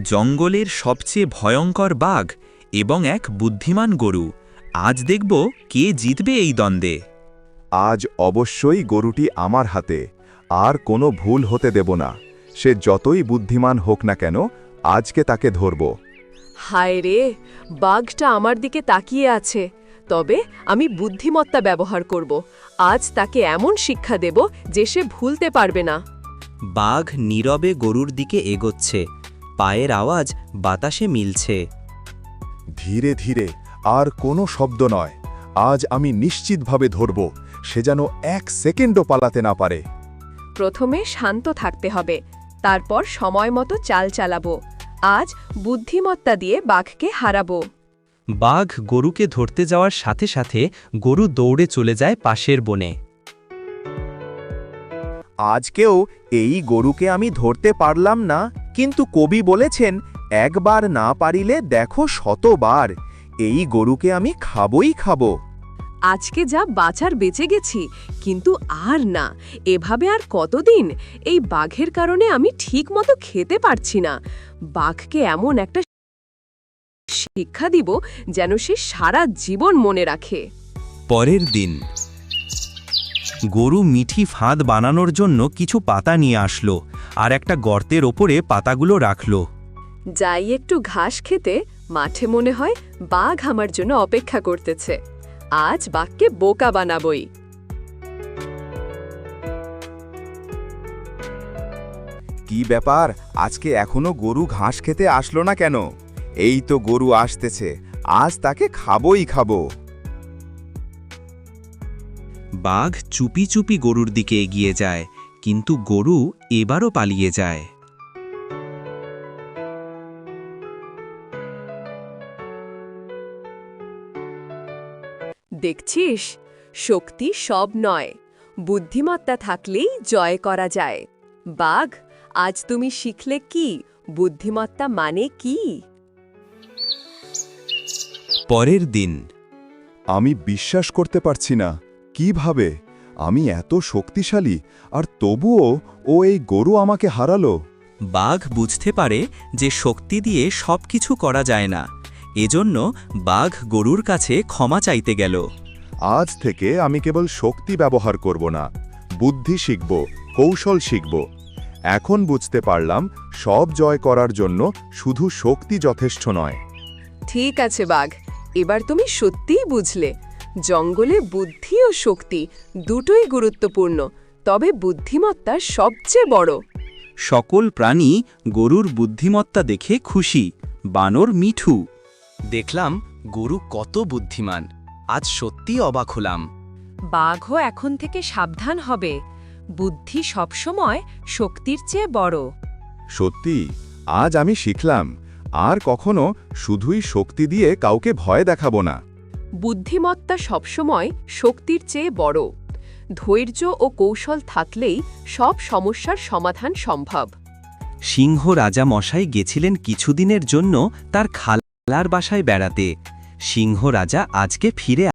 জঙ্গলের সবচেয়ে ভয়ঙ্কর বাঘ এবং এক বুদ্ধিমান গরু। আজ দেখব কে জিতবে এই দ্বন্দ্বে। আজ অবশ্যই গরুটি আমার হাতে, আর কোনো ভুল হতে দেব না। সে যতই বুদ্ধিমান হোক না কেন, আজকে তাকে ধরব। হায় রে, বাঘটা আমার দিকে তাকিয়ে আছে। তবে আমি বুদ্ধিমত্তা ব্যবহার করব। আজ তাকে এমন শিক্ষা দেব যে সে ভুলতে পারবে না। বাঘ নীরবে গরুর দিকে এগোচ্ছে, পায়ের আওয়াজ বাতাসে মিলছে। ধীরে ধীরে, আর কোনো শব্দ নয়। আজ আমি নিশ্চিতভাবে ধরব, সে যেন 1 সেকেন্ডও পালাতে না পারে। প্রথমে শান্ত থাকতে হবে, তারপর সময় মতো চাল চালাবো। আজ বুদ্ধিমত্তা দিয়ে বাঘকে হারাবো। বাঘ গরুকে ধরতে যাওয়ার সাথে সাথে গরু দৌড়ে চলে যায় পাশের বনে। আজকেও এই গরুকে আমি ধরতে পারলাম না, কিন্তু কবি বলেছেন, একবার না পারিলে দেখো শতবার। এই গরুকে আমি খাবই খাবো। আজকে যা বাঁচার বেঁচে গেছি, কিন্তু আর না। এভাবে আর কতদিন? এই বাঘের কারণে আমি ঠিক মতো খেতে পারছি না। বাঘকে এমন একটা শিক্ষা দিব যেন সে সারা জীবন মনে রাখে। পরের দিন গরু মিঠি ফাঁদ বানানোর জন্য কিছু পাতা নিয়ে আসলো আর একটা গর্তের ওপরে পাতাগুলো রাখল। যাই একটু ঘাস খেতে, মাঠে মনে হয় বাঘ আমার জন্য অপেক্ষা করতেছে। আজ বাঘকে বোকা বানাবই। কি ব্যাপার, আজকে এখনো গরু ঘাস খেতে আসলো না কেন? এই তো গরু আসতেছে, আজ তাকে খাবই খাবো। বাঘ চুপি চুপি গরুর দিকে এগিয়ে যায়, কিন্তু গরু এবারও পালিয়ে যায়। দেখছিস, শক্তি সব নয়, বুদ্ধিমত্তা থাকলেই জয় করা যায়। বাঘ, আজ তুমি শিখলে কি বুদ্ধিমত্তা মানে কি? পরের দিন আমি বিশ্বাস করতে পারছি না, কিভাবে আমি এত শক্তিশালী, আর তবুও ও এই গরু আমাকে হারালো। বাঘ বুঝতে পারে যে শক্তি দিয়ে সবকিছু করা যায় না। এজন্য বাঘ গরুর কাছে ক্ষমা চাইতে গেল। আজ থেকে আমি কেবল শক্তি ব্যবহার করব না, বুদ্ধি শিখব, কৌশল শিখব। এখন বুঝতে পারলাম, সব জয় করার জন্য শুধু শক্তি যথেষ্ট নয়। ঠিক আছে বাঘ, এবার তুমি সত্যিই বুঝলে, জঙ্গলে বুদ্ধি ও শক্তি দুটোই গুরুত্বপূর্ণ, তবে বুদ্ধিমত্তা সবচেয়ে বড়। সকল প্রাণী গরুর বুদ্ধিমত্তা দেখে খুশি, বানর মিঠু। দেখলাম গরু কত বুদ্ধিমান, আজ সত্যিই অবাক হলাম। বাঘও এখন থেকে সাবধান হবে, বুদ্ধি সবসময় শক্তির চেয়ে বড়। সত্যি, আজ আমি শিখলাম, আর কখনো শুধুই শক্তি দিয়ে কাউকে ভয় দেখাবো না। বুদ্ধিমত্তা সবসময় শক্তির চেয়ে বড়। ধৈর্য ও কৌশল থাকলেই সব সমস্যার সমাধান সম্ভব। সিংহ রাজা মশাই গেছিলেন কিছুদিনের জন্য তার খালার বাসায় বেড়াতে। সিংহ রাজা আজকে ফিরে